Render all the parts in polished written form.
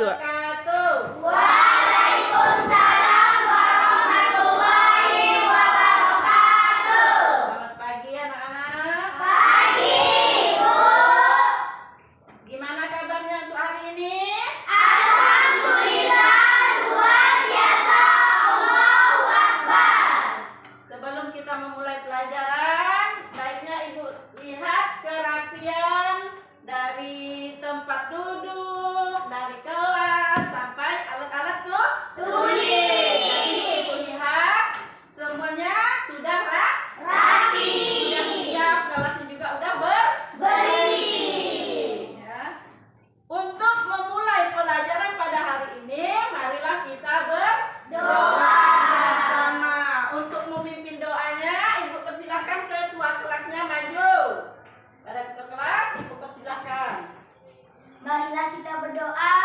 Wabarakatuh. Waalaikumsalam warahmatullahi wabarakatuh. Selamat pagi anak-anak. Pagi, Bu. Gimana kabarnya untuk hari ini? Alhamdulillah luar biasa. Allahu Akbar. Sebelum kita memulai pelajaran, baiknya Ibu lihat kerapian dari tempat duduk, dari kelas sampai alat-alat Tulis. Jadi Ibu lihat semuanya sudah Rapi. sudah siap, kelasnya juga udah Bersih. ya. Untuk memulai pelajaran pada hari ini, marilah kita berdoa bersama. Untuk memimpin doanya, Ibu persilahkan ketua kelasnya maju. Pada ketua kelas, Ibu persilahkan. Marilah kita berdoa.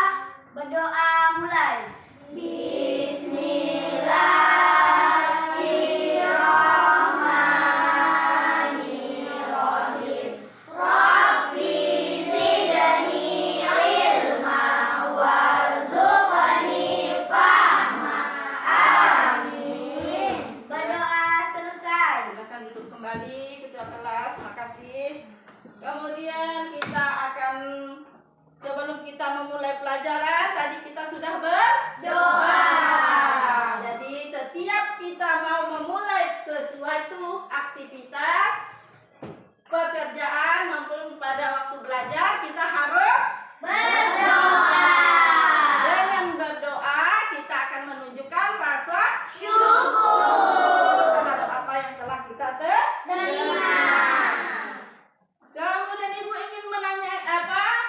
Berdoa mulai. Bismillahirrahmanirrahim. Rabbi zidni ilma warzuqni fahma. Amin. Berdoa selesai. Silakan duduk kembali ketua kelas. Makasih. Kemudian kita akan, sebelum kita memulai pelajaran, tadi kita sudah berdoa. Jadi setiap kita mau memulai sesuatu aktivitas, pekerjaan maupun pada waktu belajar, kita harus Berdoa. dengan berdoa kita akan menunjukkan rasa Syukur. terhadap apa yang telah kita Terima. Kemudian Ibu ingin menanya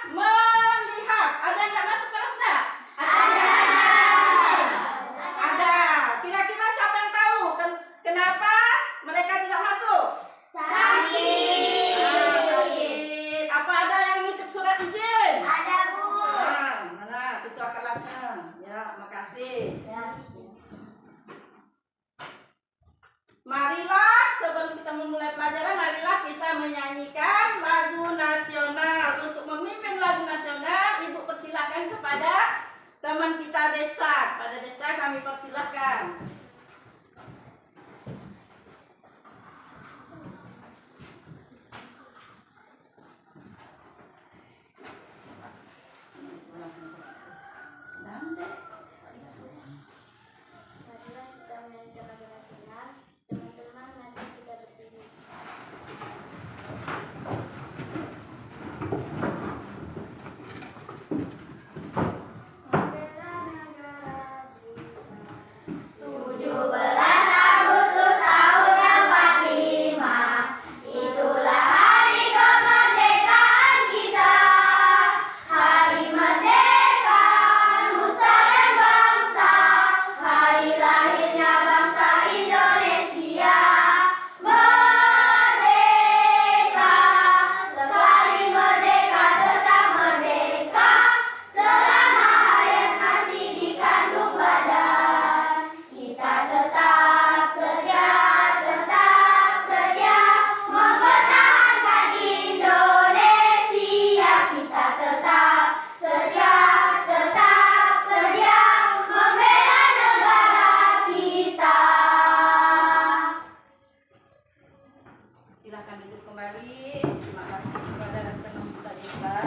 melihat. Ada yang nggak masuk kelas nggak? Ada. Kira-kira siapa yang tahu kenapa mereka tidak masuk? Sakit. Sakit. Apa ada yang nitip surat izin? Ada, Bu. Mana ketua kelasnya? Ya, makasih. Marilah sebelum kita memulai pelajaran, marilah kita menyanyikan lagu nasional. Untuk memimpin lagu nasional, Ibu persilahkan kepada teman kita Desta. Pada Desta kami persilahkan. Marilah kita menyanyikan lagu nasional. Teman-teman, mari kita berdiri. Membela negara kita. 17 Agustus tahun 45, itulah hari kemerdekaan kita. Hari merdeka nusa dan bangsa, hari lahirnya bangsa Indonesia. Merdeka, sekali merdeka tetap merdeka, selama hayat masih dikandung badan. Kita tetap sedia mempertahankan Indonesia. Kita tetap sedia membela negara kita. Silakan duduk kembali. Terima kasih kepada teman kita Desta.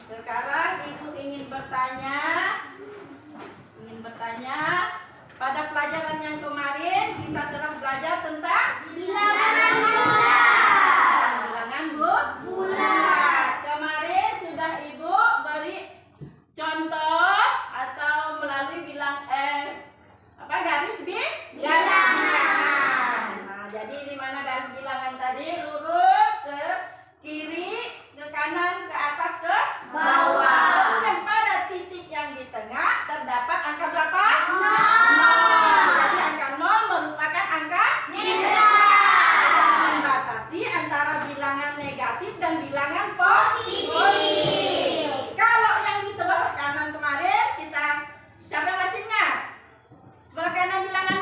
Sekarang Ibu ingin bertanya, pada pelajaran yang kemarin kita telah belajar tentang Bilangan bulan. bilangan Bulan. Kemarin sudah Ibu beri contoh atau melalui garis bilangan. Nah, jadi di mana garis bilangan tadi lurus ke kiri, ke kanan, ke atas, ke Bawah. Kemudian pada titik yang di tengah terdapat angka berapa? 0. Jadi angka 0 merupakan angka Netral. yang membatasi antara bilangan negatif dan bilangan Positif. Kalau yang di sebelah kanan kemarin siapa yang masih ingat? Sebelah kanan bilangan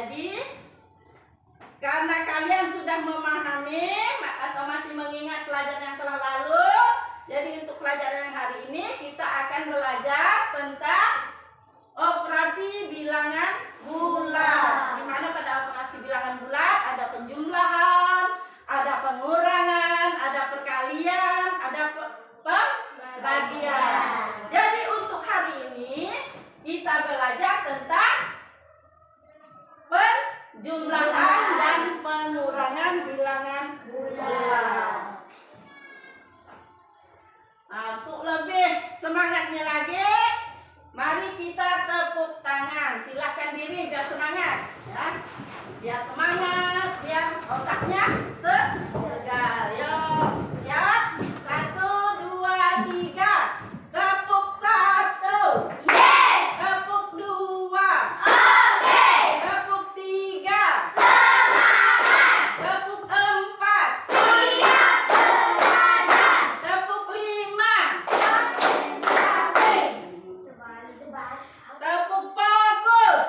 Jadi karena kalian sudah memahami atau masih mengingat pelajaran yang telah lalu, jadi untuk pelajaran yang hari ini kita akan belajar tentang operasi bilangan bulat. Di mana pada operasi bilangan bulat ada penjumlahan, ada pengurangan, ada perkalian, ada pembagian. Jadi untuk hari ini kita belajar tentang penjumlahan dan pengurangan bilangan bulat. Nah, untuk lebih semangatnya lagi, mari kita tepuk tangan. Silakan diri biar semangat, ya. Biar semangat, biar otaknya segar. Yuk, siap? 1, 2, 3. Tepuk 1. Yes. Tepuk 2. Oke. Tepuk 3. Semangat. Tepuk 4. Siap semangat. Tepuk 5. Konsentrasi. Tepuk fokus.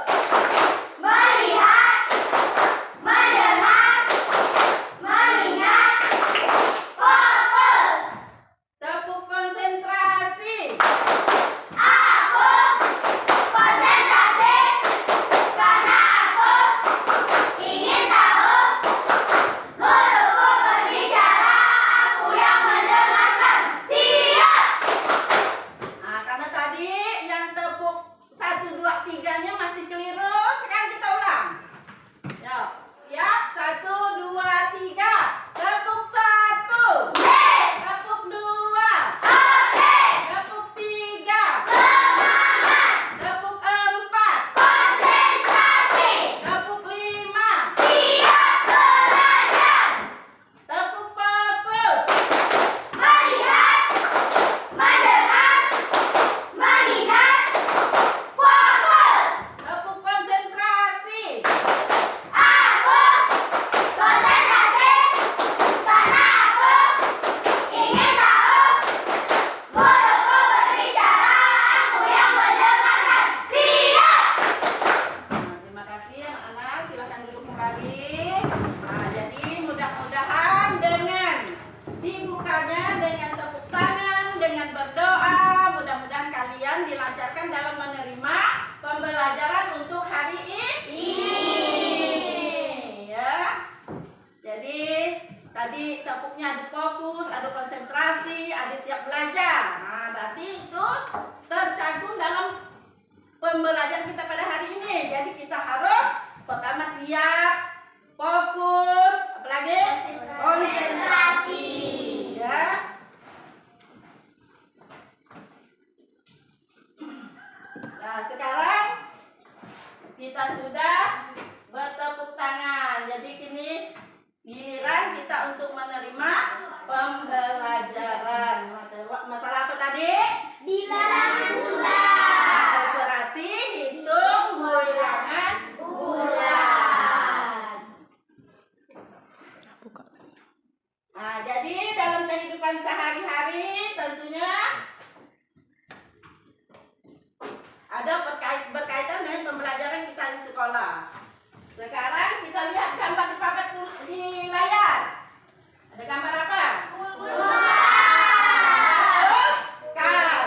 Melihat, mendengar, mengingat, fokus. Tepuk konsentrasi. Aku konsentrasi karena aku ingin tahu. Guruku berbicara, aku yang mendengarkan. Siap. Nah, karena tadi yang tepuk 1, 2, 3-nya masih keliru, sekarang kita ulang. Yuk, siap? 1, 2, 3. Tepuk 1. Yes. Tepuk 2. Oke. Tepuk 3. Semangat. Tepuk 4. Konsentrasi. Tepuk 5. Siap belajar. Tepuk fokus. Melihat, mendengar, mengingat, fokus. Tepuk konsentrasi. Aku konsentrasi karena aku ingin tahu. Guruku berbicara, aku yang mendengarkan. Siap. Nah, terima kasih anak-anak, silakan duduk kembali. Nah, jadi mudah-mudahan dengan dibukanya dengan tepuk tangan, dengan berdoa, mudah-mudahan kalian dilancarkan dalam menerima pembelajaran untuk hari ini. Ya. Jadi tadi tepuknya ada fokus, ada konsentrasi, ada siap belajar. Nah, berarti itu tercantum dalam pembelajaran kita pada hari ini. Jadi kita harus pertama siap, fokus, apalagi konsentrasi, ya. Nah, sekarang kita sudah bertepuk tangan. Jadi kini giliran kita untuk menerima pembelajaran. Masalah apa tadi? Bilangan bulat. Operasi hitung bilangan bulat. Nah, jadi dalam kehidupan sehari-hari tentunya ada berkaitan dengan pembelajaran kita di sekolah. Sekarang kita lihat gambar dipapat di layar. Ada gambar apa? Bulat. Betul?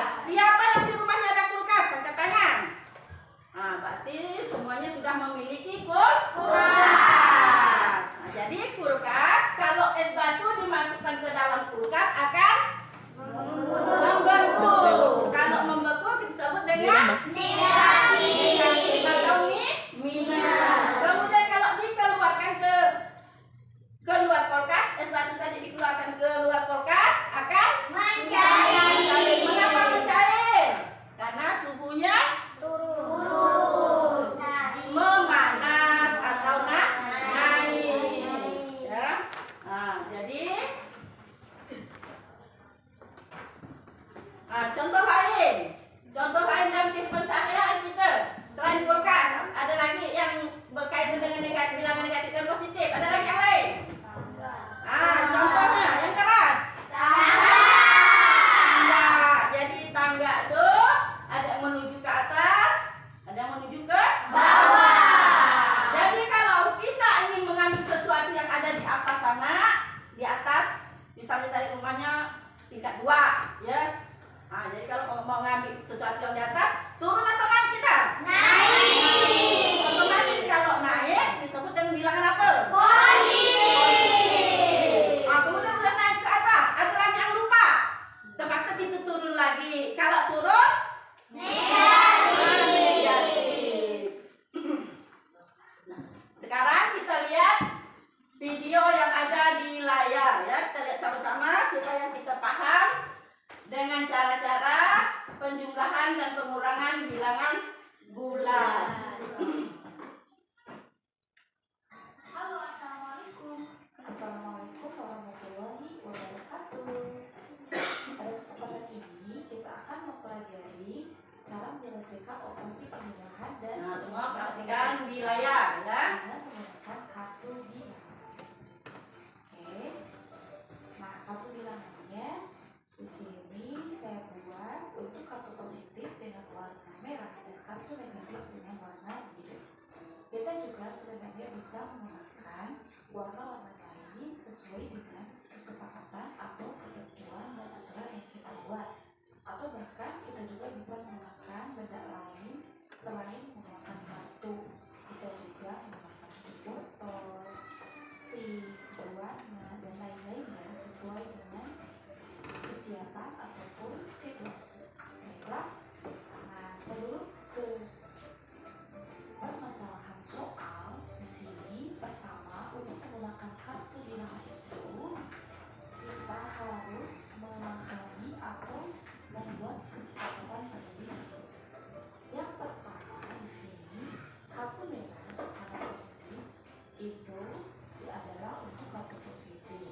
dengan cara-cara penjumlahan dan pengurangan bilangan bulan. Halo, assalamualaikum. Assalamualaikum warahmatullahi wabarakatuh. Pada kesempatan ini kita akan mempelajari cara menyelesaikan operasi penjumlahan dan Nah, semua perhatikan di layar ya. dengan menggunakan kartu bilangan. Oke. Nah, kartu bilangannya di sini saya buat untuk kartu positif dengan warna merah dan kartu negatif dengan warna biru. Kita juga sebenarnya bisa menggunakan warna-warna lain sesuai dengan kesepakatan atau ketentuan dan aturan yang kita buat. Atau bahkan kita juga bisa menggunakan benda lain selain menggunakan kartu. Bisa juga menggunakan botol, stick, berwarna, dan lain-lainnya sesuai dengan kesiapan ataupun situasi. Baiklah. Nah, sebelum ke permasalahan soal di sini, pertama untuk menggunakan kartu bilangan itu kita harus memahami atau membuat kesepakatan terlebih dahulu. Yang pertama di sini kartu merah kartu positif itu adalah untuk kartu positif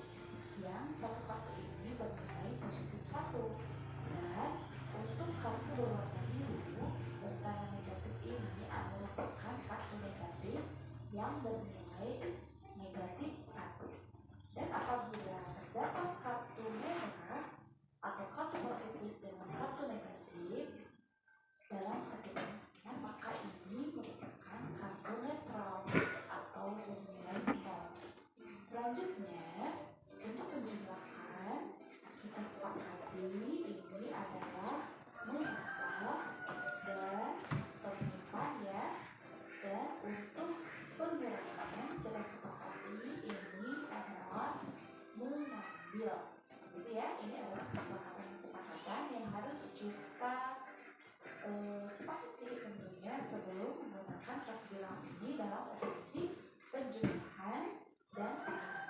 yang satu kartu ini bernilai positif 1, dan untuk kartu berwarna biru bertanda negatif ini merupakan kartu negatif yang bernilai negatif 1. Dan apabila terdapat kartu merah atau kartu positif dengan kartu negatif dalam satu pertanyaan, maka ini merupakan kartu netral atau bernilai 0. Selanjutnya, untuk penjumlahan kita sepakati ini adalah menambah dan penyimpan ya. Dan untuk pengurangan kita sepakati ini adalah mengambil. Gitu ya, ini adalah kesepakatan yang harus kita sepakati tentunya sebelum menggunakan kartu bilangan ini dalam operasi penjumlahan dan pengurangan.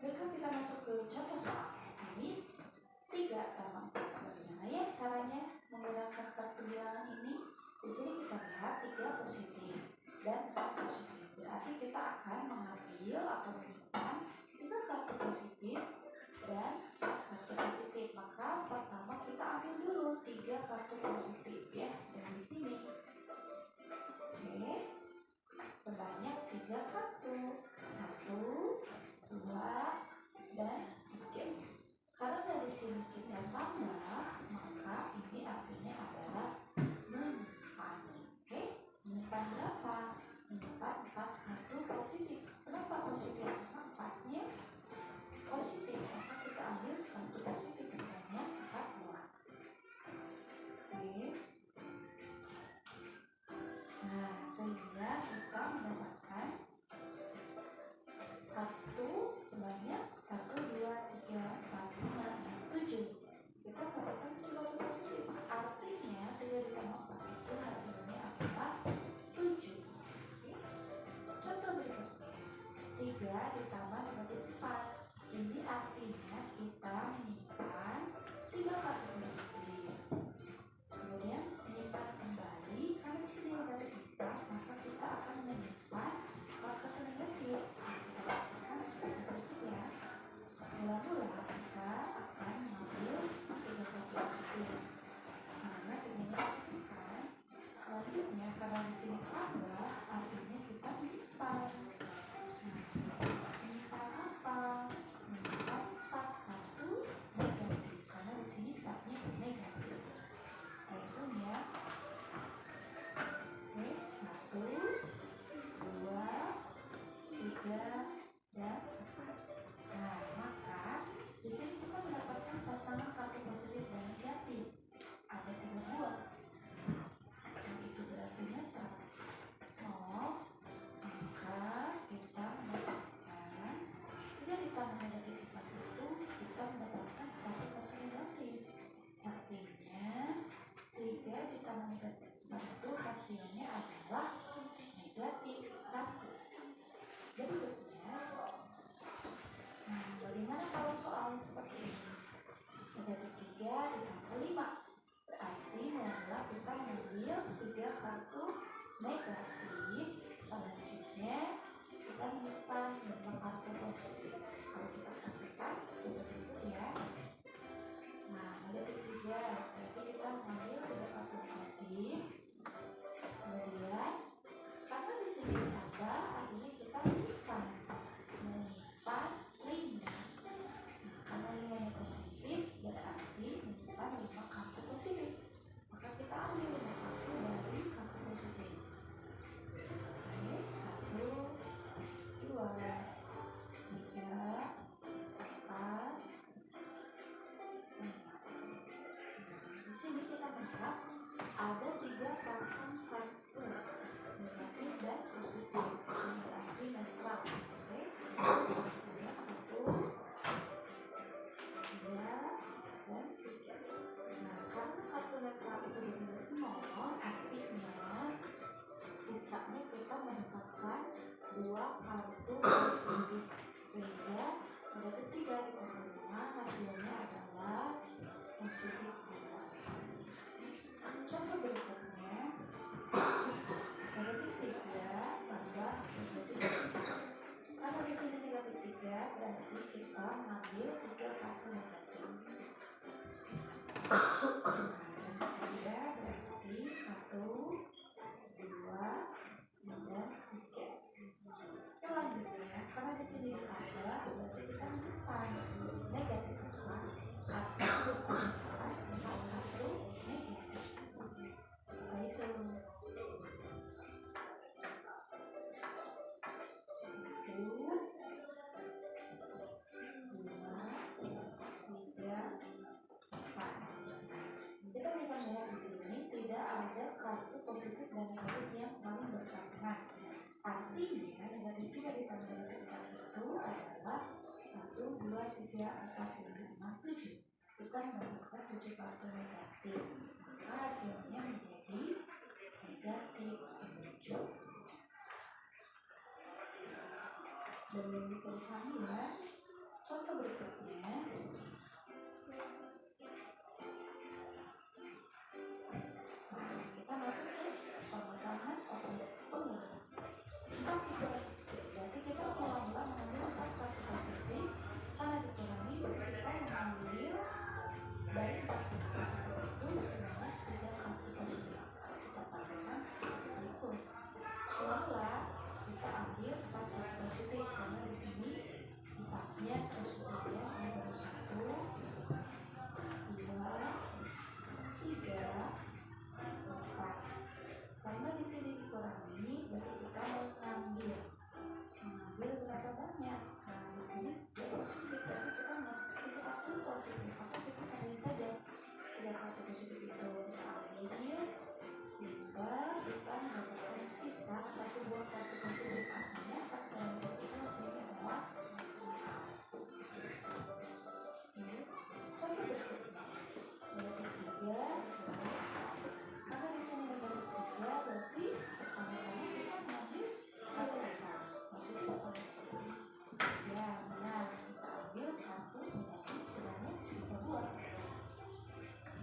Baiklah, kita masuk ke contoh soal. Di sini 3 tambah 4. Bagaimana ya caranya menggunakan kartu bilangan ini? Di sini kita lihat 3 positif dan 4 positif. Berarti kita akan mengambil atau menyimpan 3 kartu positif dan 4 kartu positif. Maka pertama kita ambil dulu 3 kartu positif ya. Dan di sini, oke, sebanyak 3 kartu. 1, 2, dan 3. Karena dari sini kita tambah, maka ini artinya adalah menyimpan. Oke, menyimpan berapa? Menyimpan 4 kartu positif. Kenapa positif? Karena 4-nya positif. Maka kita ambil kartu positif sebanyak 4 buah. Oke. Nah, sehingga kita mendapatkan kartu sebanyak 1, 2, 3, 4, 5, dan 7. Kita mendapatkan 7 kartu positif. Artinya 3 ditambah 4 itu hasilnya adalah 7. Oke. Contoh berikutnya 3 ditambah negatif 4. Ini artinya kita menyimpan 3 kartu positif. Kemudian menyimpan kembali, karena di sini negatif 4, maka kita akan menyimpan kartu negatif. Kita lakukan seperti itu ya. Mula-mula kita akan mengambil 3 kartu positif. Karena ini positif kan. Selanjutnya karena di sini tambah, artinya kita menyimpan. Nah, menyimpan apa? Menyimpan 4 kartu 3, 4, 5, 7. Kita mendapatkan 7 kartu negatif. Maka hasilnya menjadi negatif 7. Dan yang bisa dipahami ya. Contoh berikutnya. Kita masuk ke permasalahan operasi pengulangan. 4, 3. Berarti kita mula-mula mengambil 4 kartu positif. Karena dikurangi, kita mengambil dari 4 kartu positif itu sebanyak 3 kartu positif. Kita tambahkan seperti berikut. Mula kita ambil 4 kartu positif karena di sini 4-nya positifnya ada 1, 2, 3, 4. Karena di sini dikurangi, berarti kita mengambil berapa banyak? Nah, di sini dia positif, berarti kita mengambil kartu positif. Maka kita pilih saja 3 kartu positif itu kita ambil, sehingga kita mendapatkan sisa 1 buah kartu positif. Artinya kartu negatif itu hasilnya adalah 1. Contoh berikutnya, berarti 3 karena di sini ada 3, berarti pertama-tama kita mengambil kartu positif. Ya, benar. Kita ambil kartu negatif sebanyak 3 buah.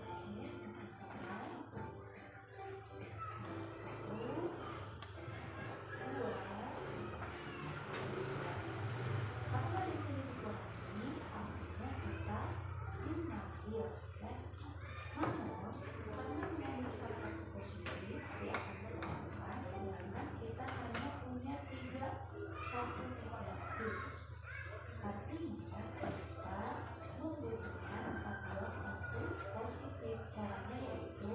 Oke, kita catat. 1, 2. Karena di sini dikurangi, artinya kita mengambil, ya. Namun, karena mengambil kartu positif, dia akan beralasan sedangkan kita hanya punya 3 kartu negatif. Artinya kita membutuhkan 4 buah kartu positif. Caranya yaitu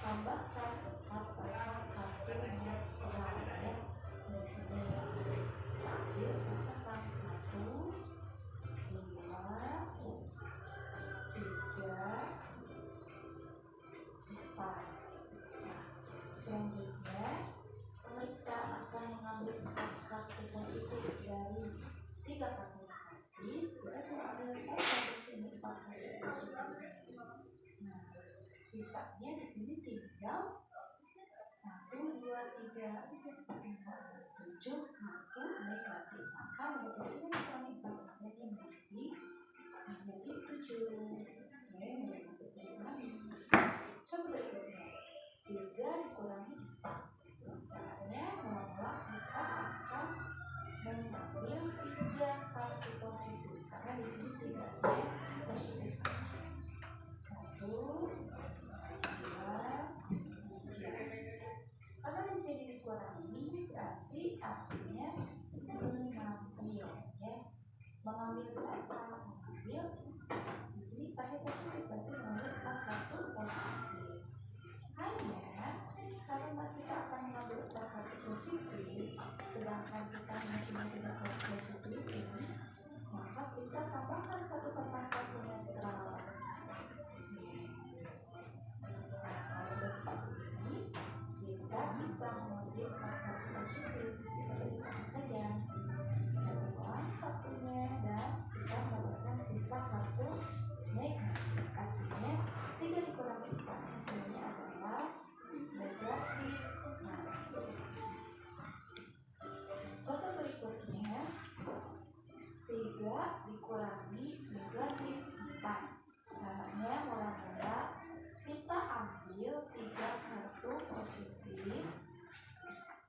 tambahkan 4 pasang kartu netral, ya. Di sini ambil 4 pasang 1, 2, 3, 4. Nah, selanjutnya kita akan mengambil 4 kartu positif dari 3 kartu negatif. Kita ambil saja di sini 4 kartu positif. Nah, sisanya di sini tinggal 1, 2, 3, 4, 5, 7 kartu negatif. Maka negatifnya dikurangi 4 hasilnya menjadi 7. Oke, negatif dikurangi. Contoh berikutnya, 3 dikurangi 4. Saatnya mula-mula kita akan mengambil 3 kartu positif karena di sini 3-nya positif. 1, 2, 3. Karena di sini dikurangi, berarti artinya mengambil, ya. Mengambil berapa? Mengambil di sini pakai positif, berarti mengambil 4 kartu positif. Hanya karena kita akan mengambil 4 kartu positif, sedangkan kita hanya punya 3 kartu positif ini, maka kita tambahkan 1 pasang kartu netral. Nah, kalau sudah seperti ini, kita bisa mengambil 4 kartu positif. Seperti ini saja. Kita buang kartunya dan kita mendapatkan sisa kartu negatif. Artinya 3 dikurangi 4 hasilnya adalah negatif 1. Contoh berikutnya, 3 dikurangi negatif 4. Caranya mula-mula kita ambil 3 kartu positif,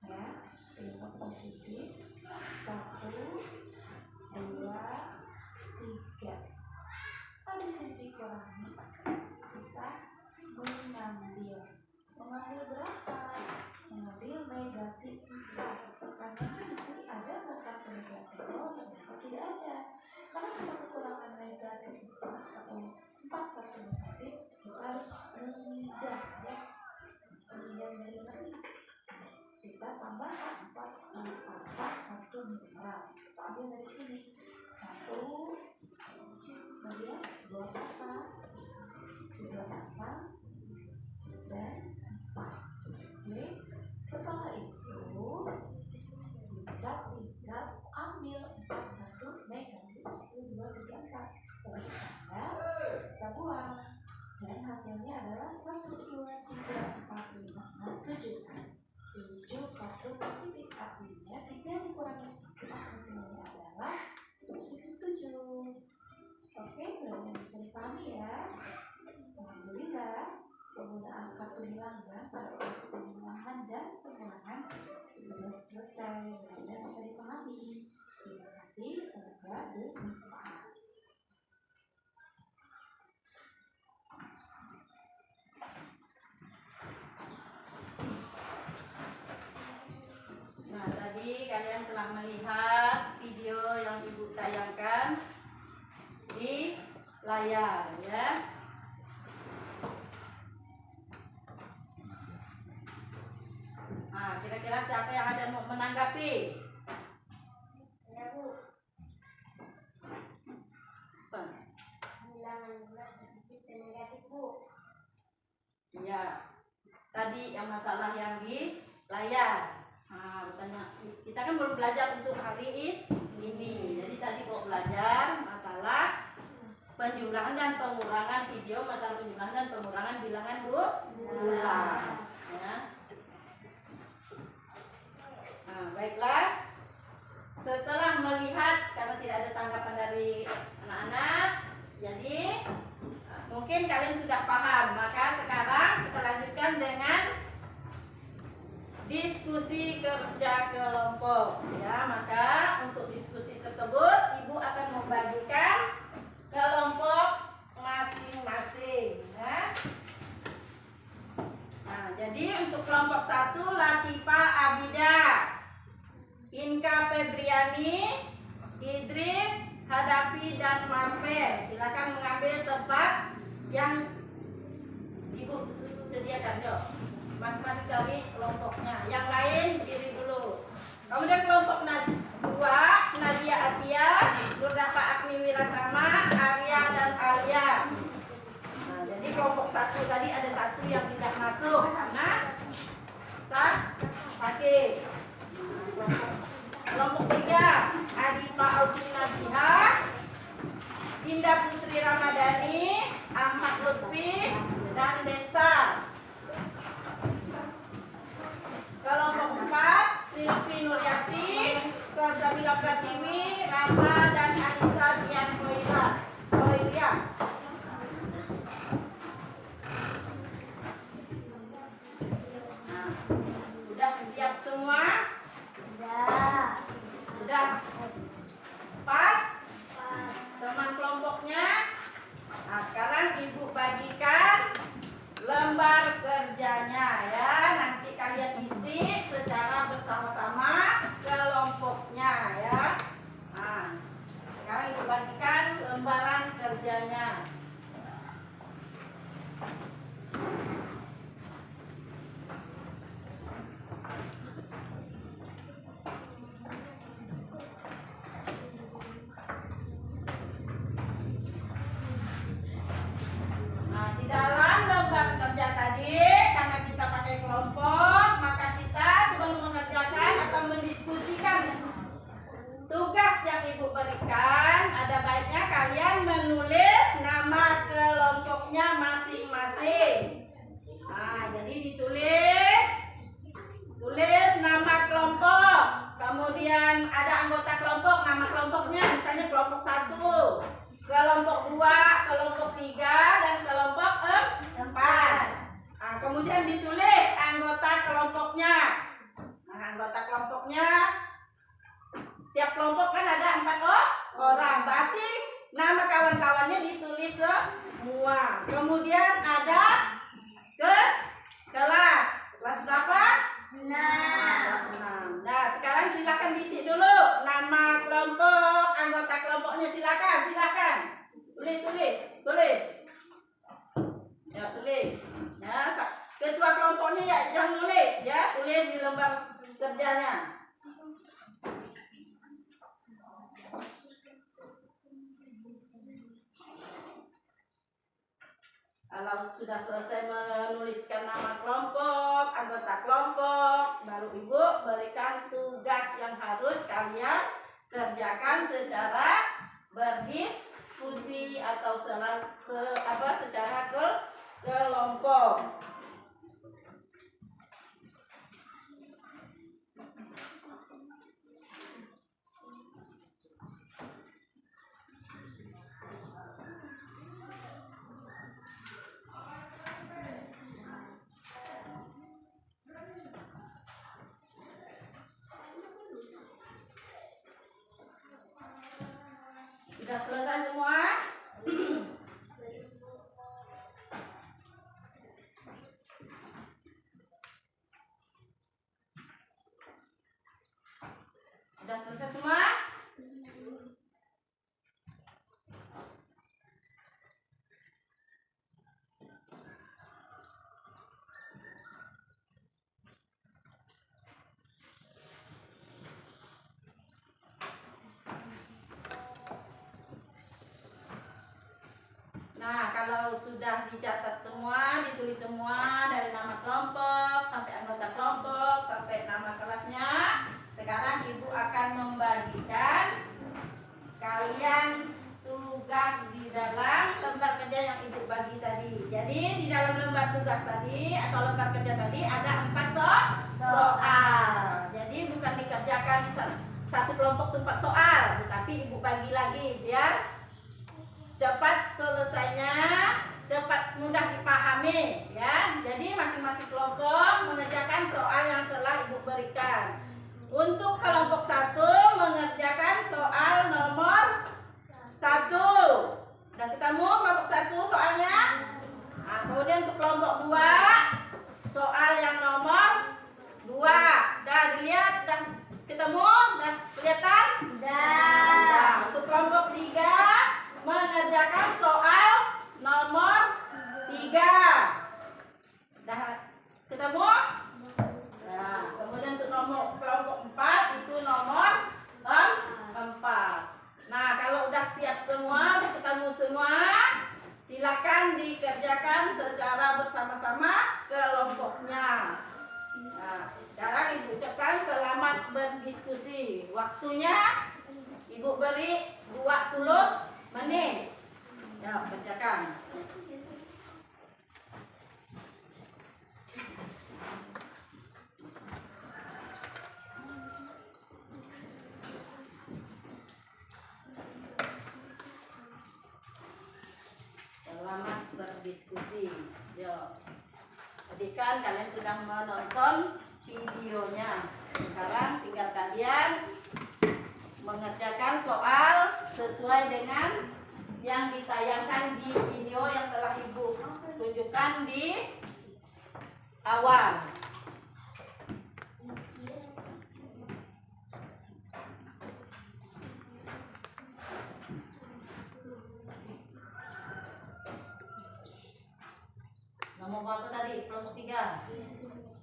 ya, 3 positif, 1, 2, 3. Kalau di sini dikurangi, kita mengambil berapa? Mengambil negatif 4. Karena di sini ada kartu negatif, ternyata tidak ada. Karena kita kekurangan negatif 4 atau 4 kartu negatif, kita harus meminjam, ya. Meminjam dari mana? Kita tambahkan 4 pasang kartu netral. Kita ambil dari sini 1, kemudian 2 pasang, 3 pasang, dan 4. Oke, setelah itu kita tinggal ambil 4 kartu negatif. 1, 2, 3, 4. adalah 1, 2, 3, 4, 5, 6, 7. 7 kartu positif, artinya 3 dikurangi 4 hasilnya adalah positif 7. Oke, berarti bisa dipahami ya. Alhamdulillah, penggunaan kartu bilangan pada operasi penjumlahan dan pengurangan sudah selesai. Mudah-mudahan bisa dipahami. Terima kasih, semoga bermanfaat. Nah, tadi kalian telah melihat video yang Ibu tayangkan di layar ya. Nah, kira-kira siapa yang ada mau menanggapi? Ya Bu, Apa? bilangan bulat positif dan negatif Bu. Ya, tadi yang masalah yang di layar. Nah, bertanya, kita kan baru belajar untuk hari ini. Jadi tadi mau belajar masalah penjumlahan dan pengurangan video, masalah penjumlahan dan pengurangan bilangan bulat. Ya. Nah, baiklah. Setelah melihat, karena tidak ada tanggapan dari anak-anak, jadi mungkin kalian sudah paham. Maka sekarang kita lanjutkan dengan diskusi kerja kelompok. Ya, maka untuk diskusi tersebut, Ibu akan membagikan kelompok masing-masing. Ya. Nah, jadi untuk kelompok 1, Latifa Abida, Inka Febriani, Idris, Hadapi, dan Marvel. Silakan mengambil tempat yang Ibu sediakan. Yuk, masing-masing cari kelompoknya. Yang lain diri dulu. Kemudian kelompok 2, Nadia Atia, Nurdapa Agni Wiratama, Arya, dan Alia. Nah, jadi kelompok 1 tadi ada 1 yang tidak masuk karena sakit. Kelompok 3, Adipa Audrey Naziha, Indah Putri Ramadhani, Ahmad Lutfi, dan Desta. Kelompok 4, Silvi Nuryati, Salsabila Pratiwi, Rama, dan Anissa Dian Koira. Nah, udah siap semua? Udah pas? Teman kelompoknya. Nah, sekarang Ibu bagikan lembar kerjanya ya. Nanti kalian isi secara bersama-sama kelompoknya ya. Nah, sekarang Ibu bagikan lembaran kerjanya. Nah, di dalam lembar kerja tadi, karena kita pakai kelompok, maka kita sebelum mengerjakan atau mendiskusikan tugas yang Ibu berikan, ada baiknya kalian menulis nama kelompoknya masing-masing. Nah, jadi tulis nama kelompok, kemudian ada anggota kelompok, nama kelompoknya, misalnya kelompok 1, kelompok 2, kelompok 3, dan kelompok 4. Nah, kemudian ditulis anggota kelompoknya. Nah, anggota kelompoknya, tiap kelompok kan ada 4 orang, berarti nama kawan-kawannya ditulis semua. Kemudian ada kelas berapa? 6. Kelas 6. Nah, sekarang silakan diisi dulu nama kelompok, anggota kelompoknya, silakan. Tulis. Ya, tulis. Ya, ketua kelompoknya ya yang nulis ya, tulis di lembar kerjanya. Kalau sudah selesai menuliskan nama kelompok, anggota kelompok, baru Ibu berikan tugas yang harus kalian kerjakan secara berdiskusi atau secara kelompok. Sudah selesai semua? Sudah selesai semua? Nah, kalau sudah dicatat semua, ditulis semua dari nama kelompok sampai anggota kelompok sampai nama kelasnya, sekarang Ibu akan membagikan kalian tugas di dalam lembar kerja yang Ibu bagi tadi. Jadi di dalam lembar tugas tadi atau lembar kerja tadi ada 4 soal. Jadi bukan dikerjakan satu kelompok tuh 4 soal, tetapi Ibu bagi lagi biar cepat selesainya, cepat mudah dipahami ya. Jadi masing-masing kelompok mengerjakan soal yang telah Ibu berikan. Untuk kelompok 1 mengerjakan soal nomor 1. Udah ketemu kelompok 1 soalnya? Nah, kemudian untuk kelompok 2 soal yang nomor 2. Udah dilihat, udah ketemu, udah kelihatan? Nah, untuk kelompok 3 mengerjakan soal nomor 3. Dah ketemu? Nah, kemudian untuk kelompok 4 itu nomor 4. Nah, kalau udah siap semua, udah ketemu semua, silakan dikerjakan secara bersama-sama kelompoknya. Nah, sekarang Ibu ucapkan selamat berdiskusi. Waktunya Ibu beri 20 menit. Ya, kerjakan. Selamat berdiskusi. Yo. Tadi kan kalian sudah menonton videonya. Sekarang tinggal kalian mengerjakan soal sesuai dengan yang ditayangkan di video yang telah Ibu tunjukkan di awal. Nomor berapa tadi? Kelompok 3.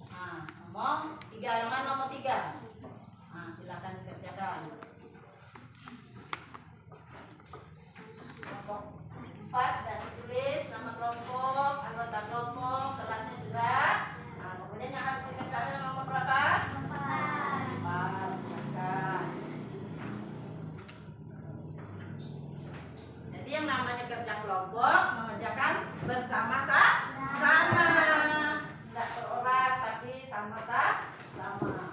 Nah, nomor 3. Yang mana nomor 3? Nah, silakan dikerjakan. Kelompok 4 dan ditulis nama kelompok, anggota kelompok, kelasnya sudah. Nah, kemudian yang harus dikerjakan nomor berapa? 4. Silakan. Jadi yang namanya kerja kelompok mengerjakan bersama-sama. Tidak seorang tapi sama-sama.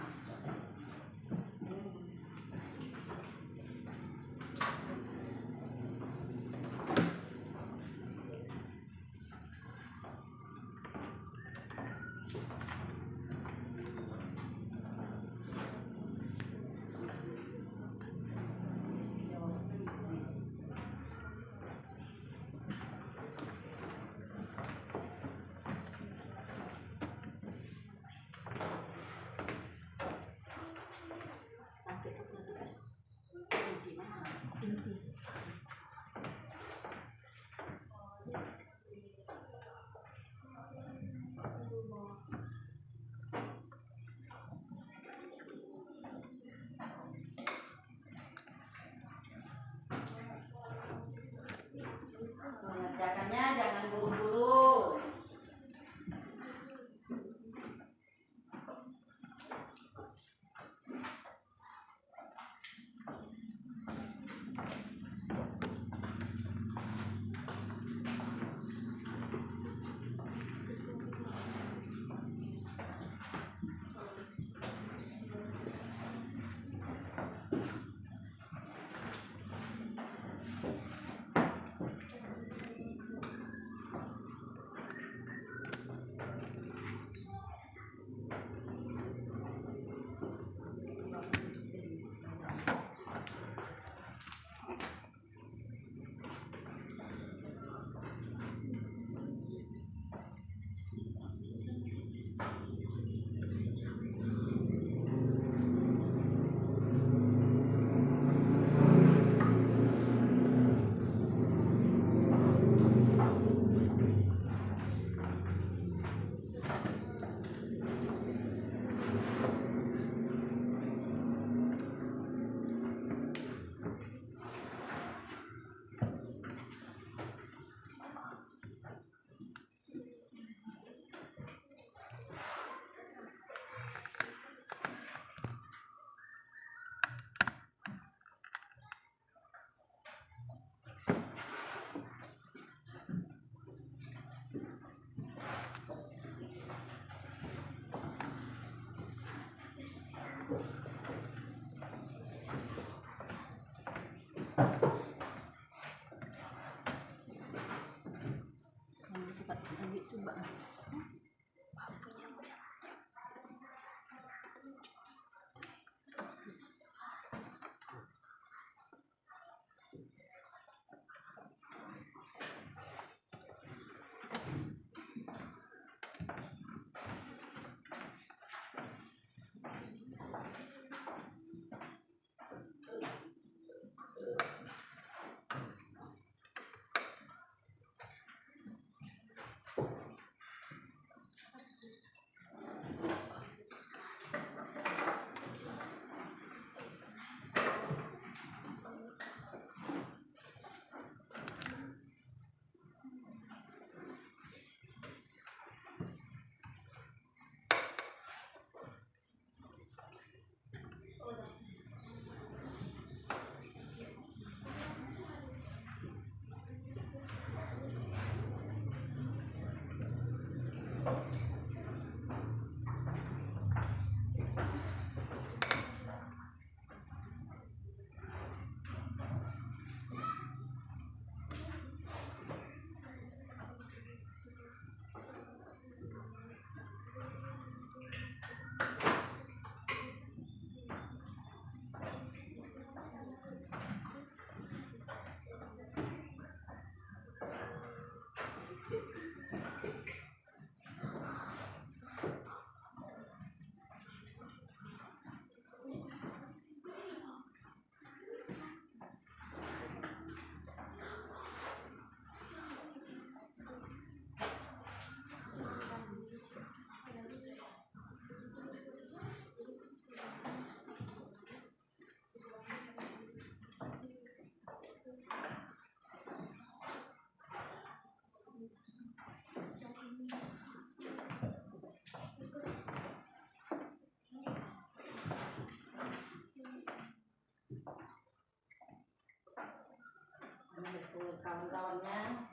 semuanya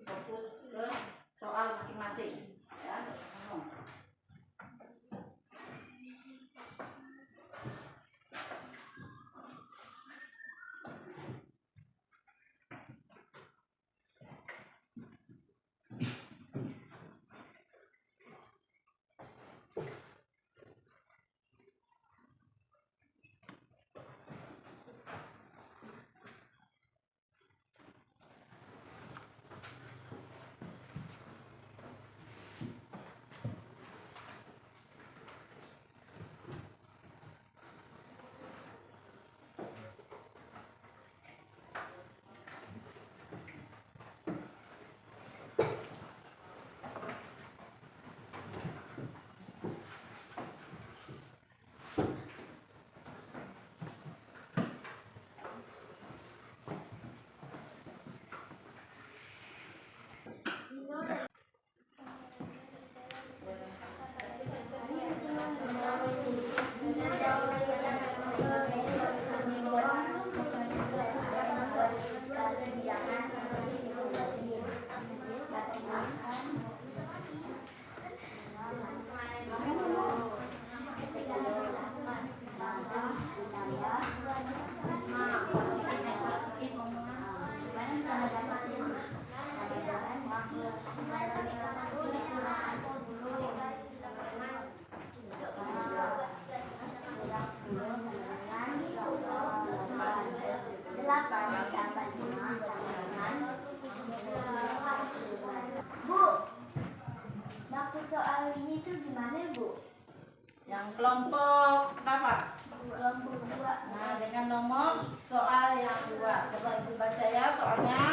fokus ke soal masing-masing ya. Bu, maksud soal ini tuh gimana, Bu? Yang kelompok berapa? Kelompok 2. Nah, dengan nomor soal yang 2. Coba Ibu baca ya soalnya.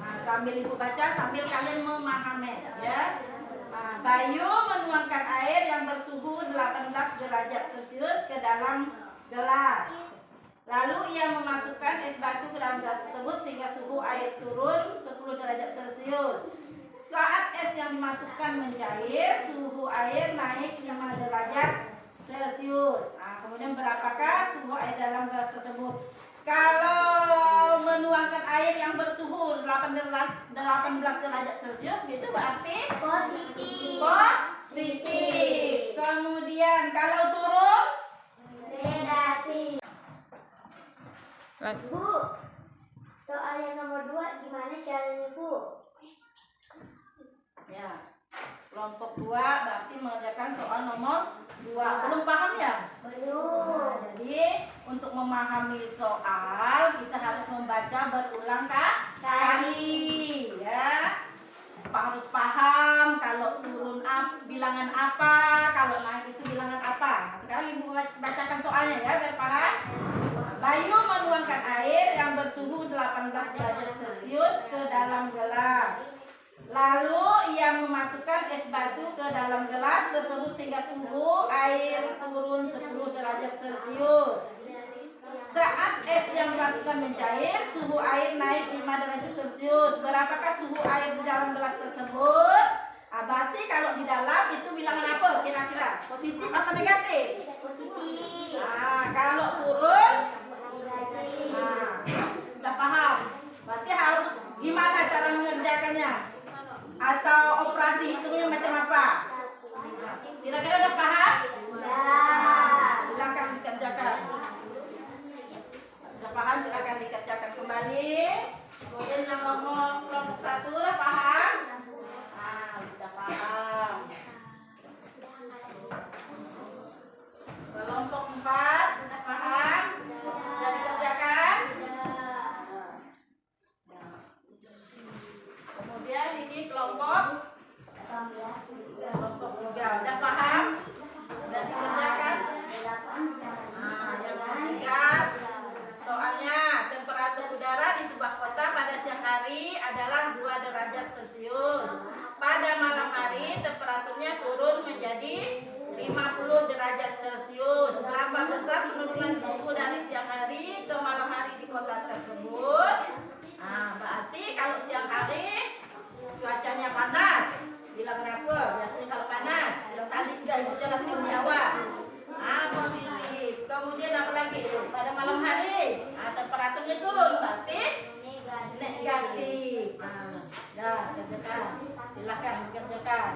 Nah, sambil Ibu baca, sambil kalian memahami ya. Nah, Bayu menuangkan air yang bersuhu 18 derajat Celcius ke dalam gelas. Lalu ia memasukkan es batu ke dalam gelas tersebut sehingga suhu air turun 10 derajat Celcius. Saat es yang dimasukkan mencair, suhu air naik 5 derajat Celcius. Nah, kemudian berapakah suhu air dalam gelas tersebut? Kalau menuangkan air yang bersuhu 18 derajat Celcius, itu berarti positif. Kemudian kalau turun Negatif. Bu, soal yang nomor 2 gimana caranya, Bu? ya, kelompok 2 berarti mengerjakan soal nomor 2. Belum paham ya? Belum. Nah, jadi untuk memahami soal kita harus membaca berulang kali ya. Harus paham kalau turun bilangan apa, kalau naik itu bilangan apa. Nah, sekarang Ibu bacakan soalnya ya biar paham. Bayu menuangkan air yang bersuhu 18 derajat Celcius ke dalam gelas. Lalu ia memasukkan es batu ke dalam gelas tersebut sehingga suhu air turun 10 derajat Celcius. Saat es yang dimasukkan mencair, suhu air naik 5 derajat Celcius. Berapakah suhu air di dalam gelas tersebut? Berarti kalau di dalam itu bilangan apa kira-kira? Positif apa negatif? Positif. Nah, kalau turun, Negatif. sudah paham. Berarti harus gimana cara mengerjakannya? Atau operasi hitungnya macam apa? Kira-kira udah paham? Sudah. Silakan dikerjakan. Sudah paham? Silakan dikerjakan kembali. Kemudian yang nomor kelompok 1 udah paham? Sudah paham. Kelompok 4 udah paham? Sudah dikerjakan? Kemudian ini kelompok 3 udah paham? Sudah dikerjakan? Yang ketiga soalnya temperatur udara di sebuah kota pada siang hari adalah 2 derajat Celcius. Pada malam hari temperaturnya turun menjadi 50 derajat Celcius. Berapa besar penurunan suhu dari siang hari ke malam hari di kota tersebut? Berarti kalau siang hari cuacanya panas, bilang apa? Biasanya kalau panas, yang tadi sudah Ibu jelaskan di awal. Positif. Kemudian apa lagi? Pada malam hari temperaturnya turun, berarti negatif. Nah, dah kerjakan. Silakan kerjakan.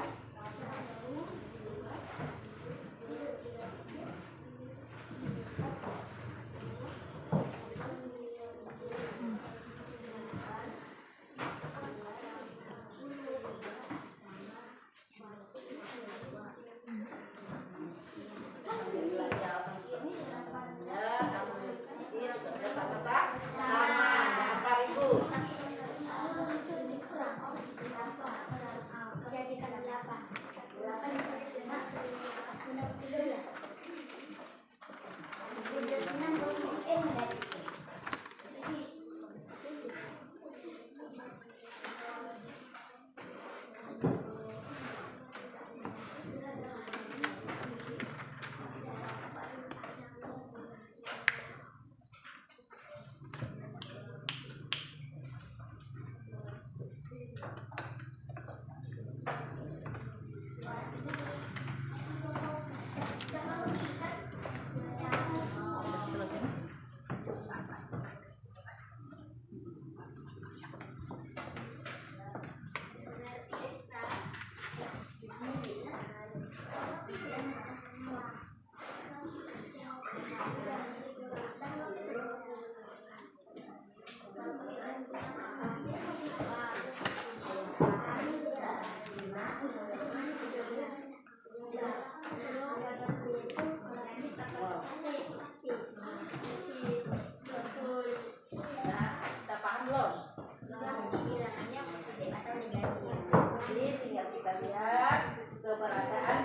Keberadaan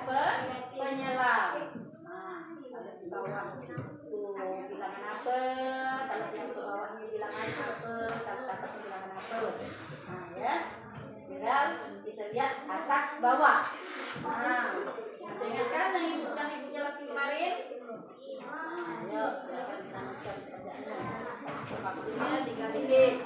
penyelam. Nah, kalau di bawah itu bilangan apa, kalau yang ke bawahnya bilangan apa, kalau ke atas bilangan apa. Nah, ya. Tinggal kita lihat atas bawah. Nah, masih ingat kan yang ibu jelaskan kemarin? Nah, yuk, silakan kita lanjutkan pekerjaannya. Waktunya 3 menit.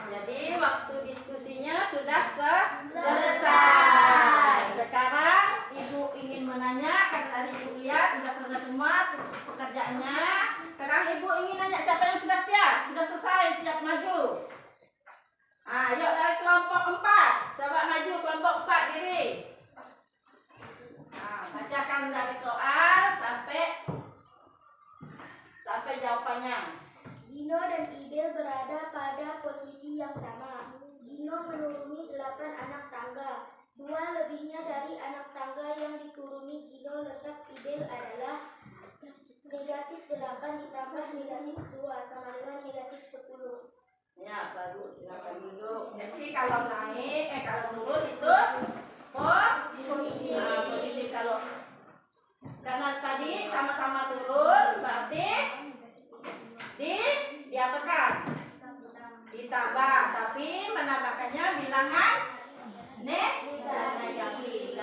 Jadi waktu diskusinya sudah selesai. Sekarang ibu ingin menanya, karena tadi ibu lihat sudah selesai semua pekerjaannya. Sekarang ibu ingin nanya siapa yang sudah siap, sudah selesai, siap maju. Ayo dari kelompok 4, coba maju kelompok 4 diri. Nah, bacakan dari soal sampai jawabannya. Gino dan Ibel berada pada posisi yang sama. Gino menuruni 8 anak tangga. 2 lebihnya dari anak tangga yang dituruni Gino letak Ibel adalah negatif 8 ditambah negatif 2 sama dengan negatif 10. Ya, baru silakan duduk. Jadi kalau turun itu positif. Kalau karena tadi sama-sama turun berarti diapakan? Ditambah, tapi menambahkannya bilangan negatif.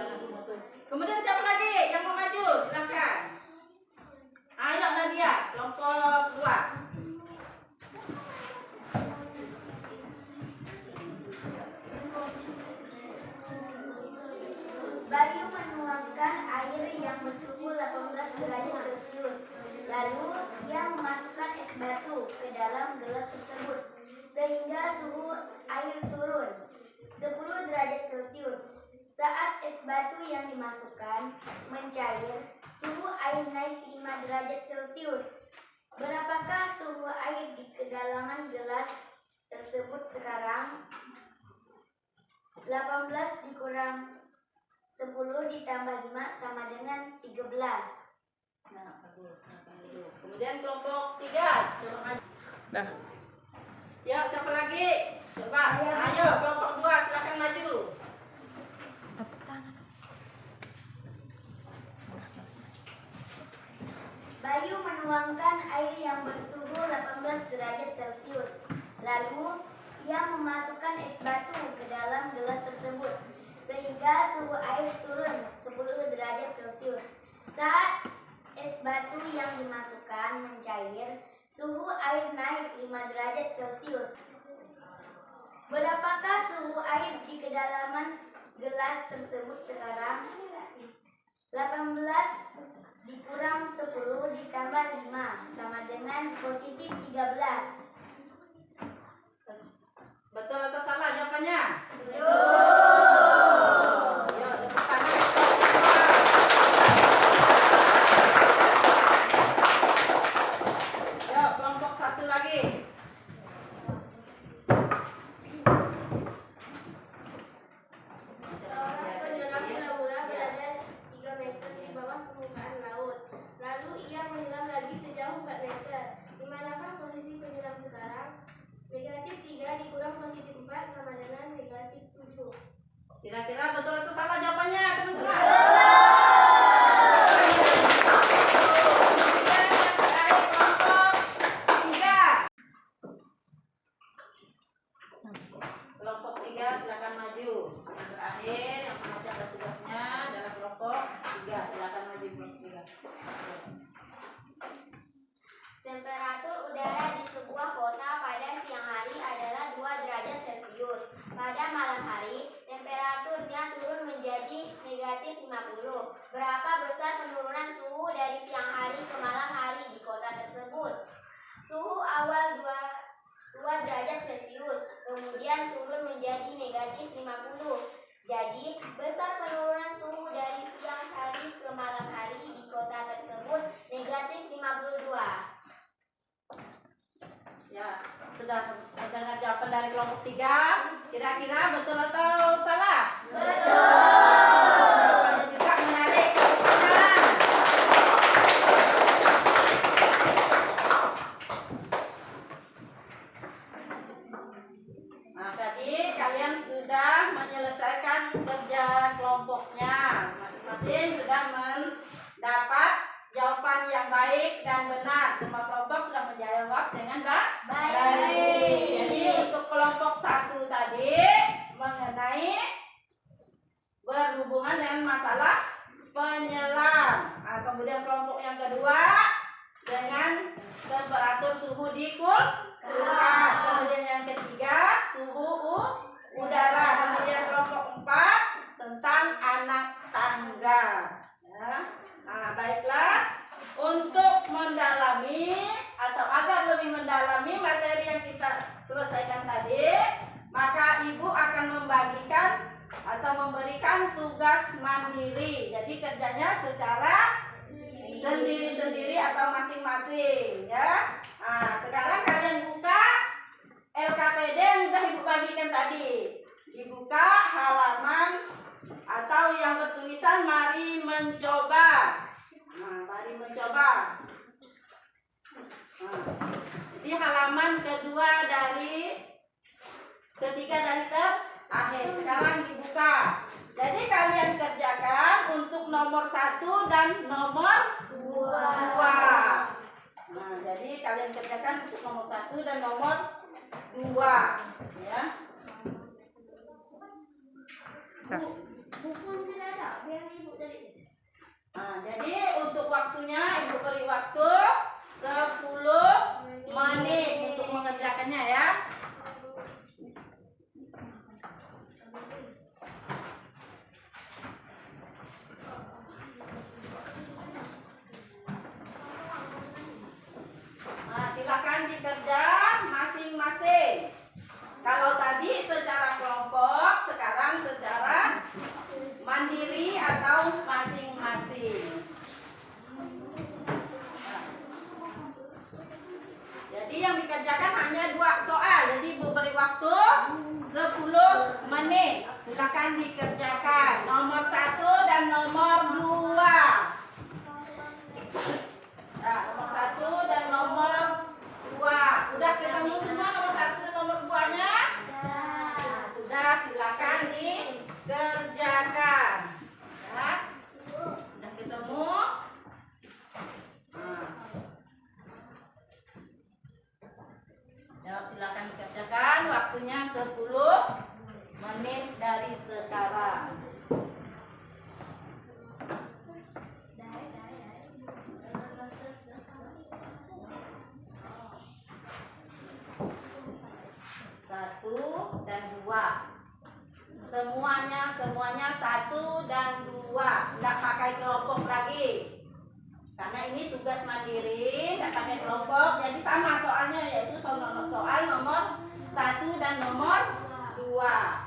Kemudian siapa lagi yang mau maju? Silakan. Ayo Nadia, kelompok 2. Bayu menuangkan air yang bersuhu 18 derajat Celcius. Lalu Celcius. Saat es batu yang dimasukkan mencair, suhu air naik 5 derajat Celcius. Berapakah suhu air di kedalaman gelas tersebut sekarang? 18 dikurang 10 ditambah 5 sama dengan 13. Nah, bagus. Kemudian kelompok 3. Coba maju. Nah. Ya, siapa lagi? Coba. Ayo, kelompok 2 silakan maju. Bayu menuangkan air yang bersuhu 18 derajat Celcius. Lalu, ia memasukkan es batu ke dalam gelas tersebut, sehingga suhu air turun 10 derajat Celcius. Saat es batu yang dimasukkan mencair, suhu air naik 5 derajat Celcius. Berapakah suhu air di kedalaman gelas tersebut sekarang? 18 dikurang 10 ditambah 5 sama dengan positif 13. Betul atau salah jawabannya? Betul. Ya, tepuk tangan. Ya, kelompok 1 lagi. Seorang penyelam pura-pura berada 3 meter di bawah permukaan laut. Lalu ia menyelam lagi sejauh 4 meter. Di manakah posisi penyelam sekarang? Negatif 3 dikurang positif 4 sama dengan negatif 7. Kira-kira betul atau salah jawabannya, teman-teman? Kelompok 3 silakan maju. Yang terakhir yang mengerjakan tugasnya adalah kelompok 3. Silakan maju kelompok 3. Temperatur udara di sebuah kota pada siang hari adalah 2 derajat Celcius. Pada malam hari, temperaturnya turun menjadi negatif 50. Berapa besar penurunan suhu dari siang hari ke malam hari di kota tersebut? Suhu awal 2 derajat Celcius, kemudian turun menjadi negatif 50. Jadi, besar penurunan suhu dari siang hari ke malam hari di kota tersebut negatif 52. Ya, sudah mendengar jawaban dari kelompok 3. Kira-kira betul atau salah? Betul. Jawabannya juga menarik. Tepuk tangan. Nah, tadi kalian sudah menyelesaikan kerja kelompoknya. Masing-masing sudah mendapat jawaban yang baik dan benar. Semua kelompok sudah menjawab dengan baik. Jadi untuk kelompok 1 tadi mengenai berhubungan dengan masalah penyelam. Nah, kemudian kelompok yang kedua dengan temperatur suhu di kulkas. Kemudian yang ketiga suhu udara. Kemudian kelompok 4 tentang anak tangga. Ya. Nah, baiklah, untuk mendalami atau agar lebih mendalami materi yang kita selesaikan tadi, maka ibu akan membagikan atau memberikan tugas mandiri. Jadi kerjanya secara sendiri-sendiri atau masing-masing, ya. Nah, sekarang kalian buka LKPD yang sudah ibu bagikan tadi. Dibuka halaman atau yang bertulisan mari mencoba. Nah, mari mencoba. Nah, di halaman ketiga dari terakhir. Sekarang dibuka. Jadi kalian kerjakan untuk nomor 1 dan nomor 2. Nah, jadi kalian kerjakan untuk nomor 1 dan nomor 2, ya. Buku tidak ada, biar ibu tadi. Nah, jadi untuk waktunya ibu beri waktu 10 menit untuk mengerjakannya, ya. Nah, silakan dikerjakan masing-masing. Kalau tadi secara kelompok, sekarang secara kaum masing-masing. Jadi yang dikerjakan hanya 2 soal. Jadi Ibu beri waktu 10 menit. Silakan dikerjakan. Nomor 1 dan nomor 2. Nah, nomor 1 dan nomor 2. Udah ketemu semua nomor 1 dan nomor 2-nya? Nah, sudah, silakan dikerjakan. Ya. Sudah ketemu? Nah. Ya, silakan dikerjakan. Waktunya 10 menit dari sekarang. Satu dan 2. Semuanya 1 dan 2. Tidak pakai kelompok lagi. Karena ini tugas mandiri, tidak pakai kelompok. Jadi sama soalnya, yaitu soal nomor 1 dan nomor 2.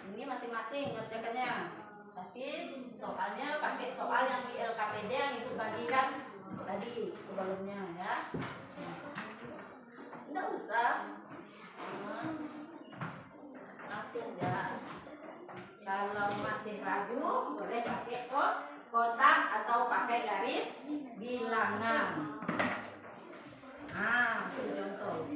Ini masing-masing ngerjakannya. Tapi soalnya pakai soal yang di LKPD yang Ibu bagikan tadi sebelumnya ya. Enggak usah. Langsung ya. Kalau masih ragu boleh pakai kotak atau pakai garis bilangan. Nah, itu contoh.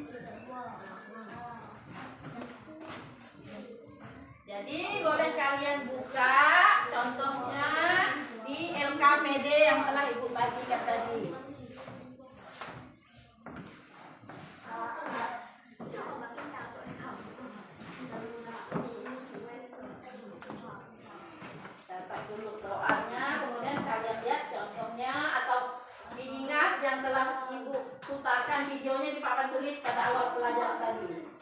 Jadi boleh kalian buka contohnya di LKPD yang telah Ibu bagikan tadi. Catat dulu soalnya, kemudian kalian lihat contohnya atau diingat yang telah Ibu putarkan videonya di papan tulis pada awal pelajaran tadi.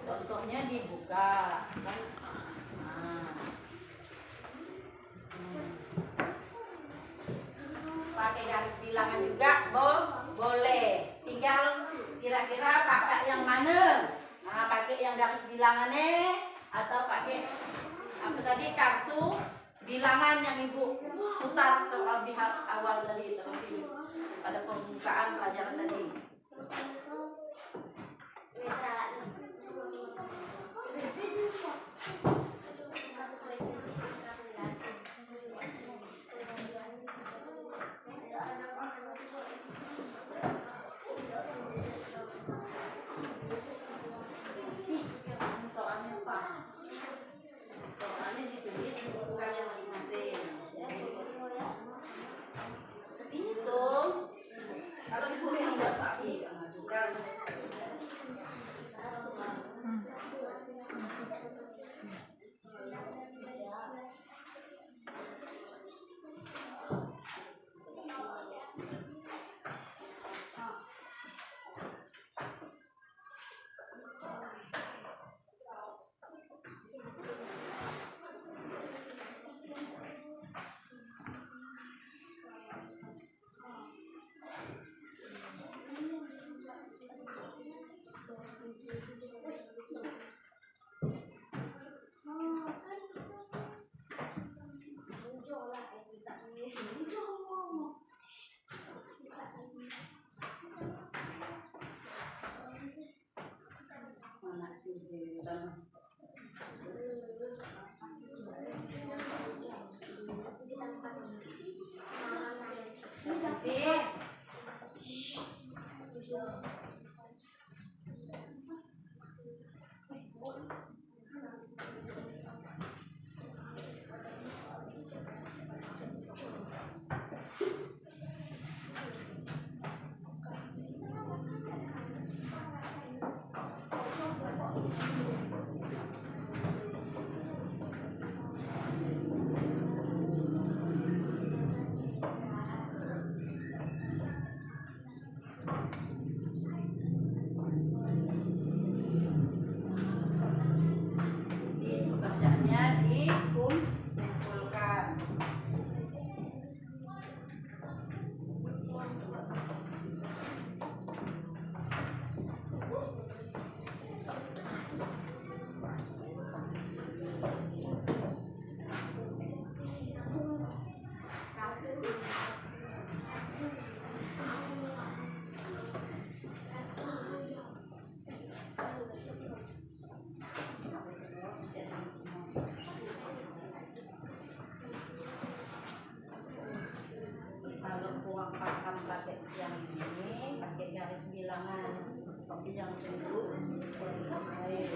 Contohnya dibuka. Nah. Pakai garis bilangan juga boleh. Tinggal kira-kira pakai yang mana? Nah, pakai yang garis bilangannya atau pakai apa tadi, kartu bilangan yang Ibu putar terlebih awal tadi, terlebih pada pembukaan pelajaran tadi. Soalnya Pak, soalnya ditulis di buku kalian masing-masing. Jadi hitung. Kalau Ibu yang buat ini pakai garis bilangan seperti yang Ibu baik.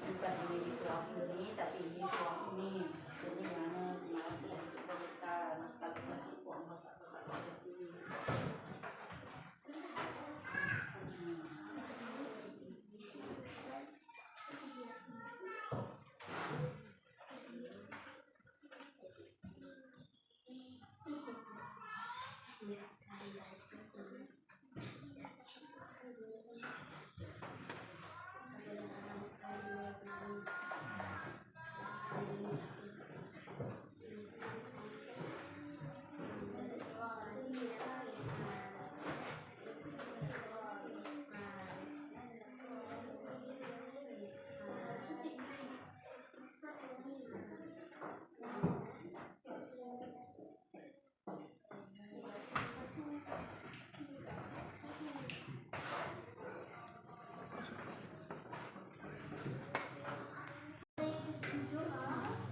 Bukan ini di tuang ini, tapi ini tuang ini. Sini mana kemarin sudah diberikan. Tapi masih tuang masak-masak ini.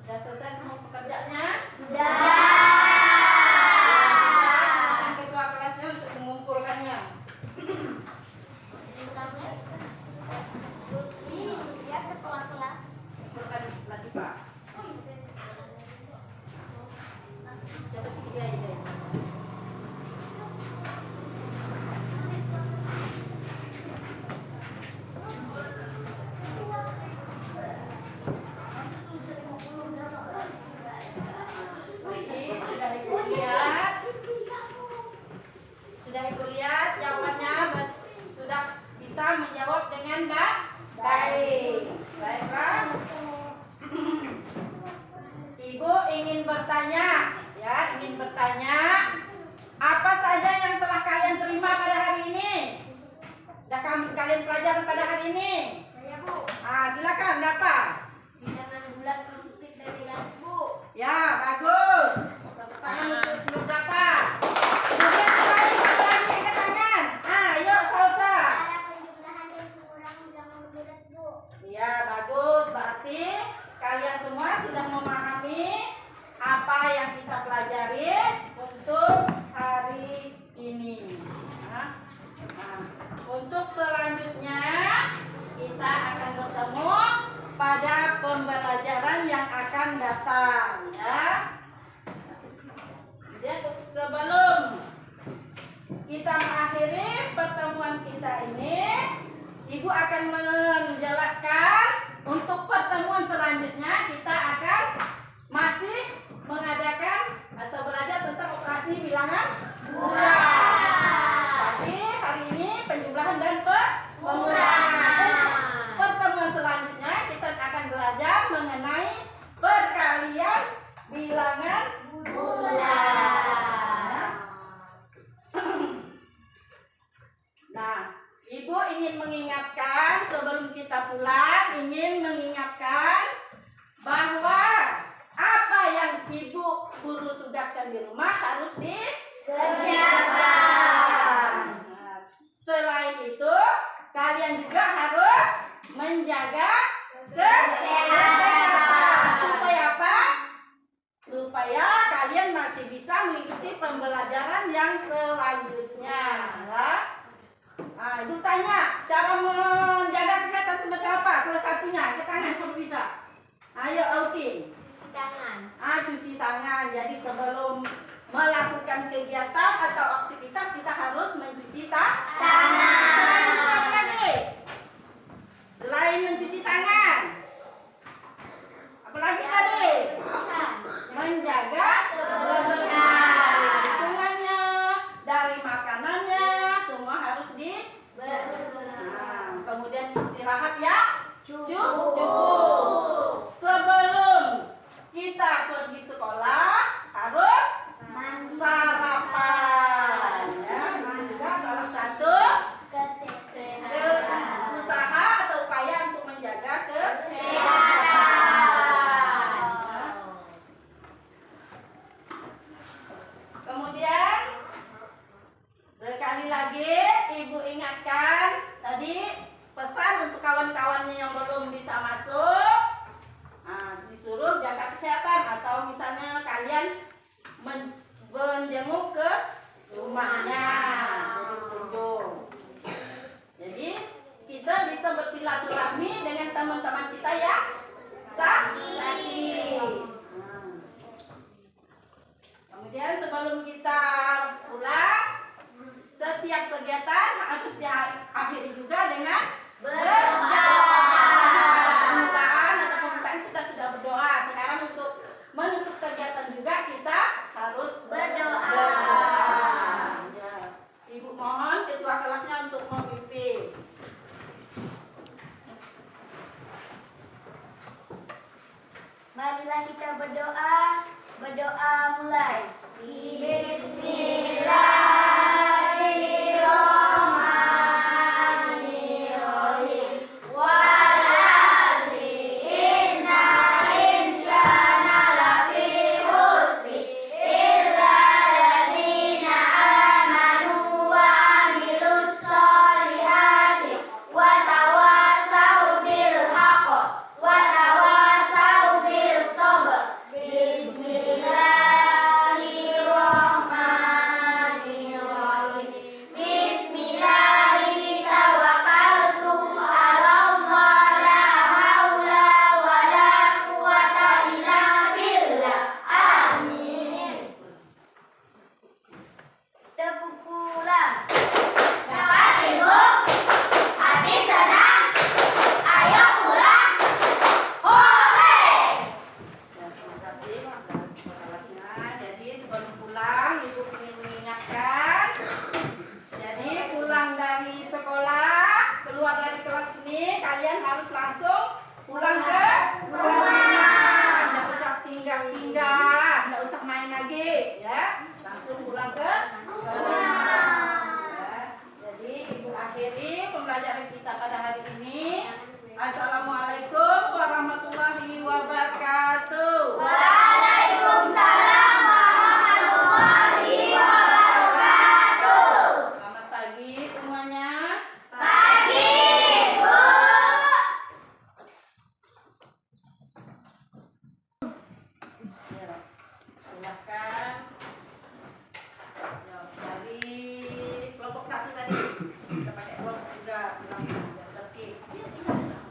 Sudah selesai semua pekerjaannya? Sudah. Silakan ketua kelasnya untuk mengumpulkannya. Ya, ketua kelas. Kumpulkan lagi Pak. Coba segitiga aja. Sudah Ibu lihat jawabannya sudah bisa menjawab dengan baik. Baiklah. Ibu ingin bertanya, apa saja yang telah kalian terima pada hari ini? Sudah kalian pelajari pada hari ini? Saya, Bu. Silakan dapat. Bilangan bulat positif dari langit, Bu. Ya, bagus. Tepuk tangan untuk dapat. Kemudian satu lagi angkat tangan. Ayo salsa. Cara penjumlahan dan pengurangan bilangan bulat, Bu. Iya, bagus. Berarti kalian semua sudah memahami apa yang kita pelajari untuk hari ini. Untuk selanjutnya kita akan bertemu pada pembelajaran yang akan datang, ya. Jadi sebelum kita mengakhiri pertemuan kita ini, Ibu akan menjelaskan untuk pertemuan selanjutnya kita akan masih mengadakan atau belajar tentang operasi bilangan bulat. Tapi hari ini penjumlahan dan pengurangan. Untuk pertemuan selanjutnya kita akan belajar mengenai perkalian bilangan bulat. Nah, Ibu ingin mengingatkan sebelum kita pulang, ingin mengingatkan bahwa apa yang Ibu guru tugaskan di rumah harus dikerjakan. Selain itu, kalian juga harus menjaga kesehatan. kegiatan atau aktivitas kita harus mencuci tangan. Selanjutnya apa lagi? Selain mencuci tangan, apalagi tadi? Menjaga kebersihan dari lingkungannya, dari makanannya, semua harus Nah, kemudian istirahat ya cukup. Sebelum kita pergi sekolah harus sarapan. Ya, ini juga salah satu usaha atau upaya untuk menjaga kesehatan. Kemudian sekali lagi Ibu ingatkan tadi pesan untuk kawan-kawannya yang belum bisa masuk, disuruh jaga kesehatan atau misalnya kalian menjenguk ke rumahnya, berkunjung. Jadi kita bisa bersilaturahmi dengan teman-teman kita yang sakit. Kemudian sebelum kita pulang, setiap kegiatan harus diakhiri juga dengan berdoa. Pembukaan atau pembukaan kita sudah berdoa. Sekarang untuk menutup kegiatan juga kita harus berdoa. Ya. Ibu mohon ketua kelasnya untuk memimpin. Marilah kita berdoa. Berdoa mulai. Bismillahirrahmanirrahim. Wal'asri inna insana lafi khusri illa alladzina amanu wa amilus solihati wa tawasau bil haqq wa tawasau bil sabr. Bismillahirrahmanirrahim. Bismillahi tawakkaltu 'alallah la haula wa la quwwata illa billah. Amin. Tepuk pulang. Dapat Ibu? Hati senang. Ayo pulang. Hore! Ya, terima kasih ketua kelasnya. Jadi sebelum pulang Ibu ingin mengingatkan. Jadi pulang dari sekolah, keluar dari kelas ini, kalian harus langsung pulang ke rumah. Nggak usah singgah-singgah, nggak usah main lagi, ya. Langsung pulang ke rumah. Ya. Jadi Ibu akhiri pembelajaran kita pada hari ini. Assalamualaikum warahmatullahi wabarakatuh. Waalaikumsalam warahmatullahi wabarakatuh. Selamat pagi semuanya. Pagi, Bu. Ya, silakan. Ya, dari kelompok 1 tadi kita pakai kelompok 3 bilang biar tertib. Ya, tinggal saja.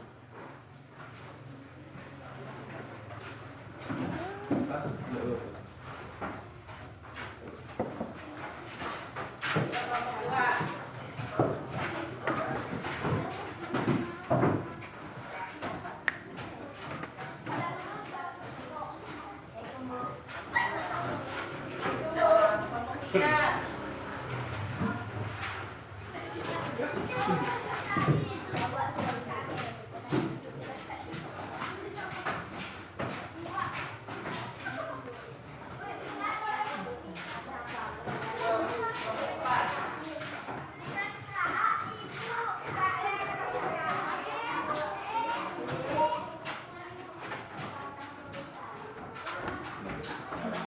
Ya, kelompok 2. Kelompok 3.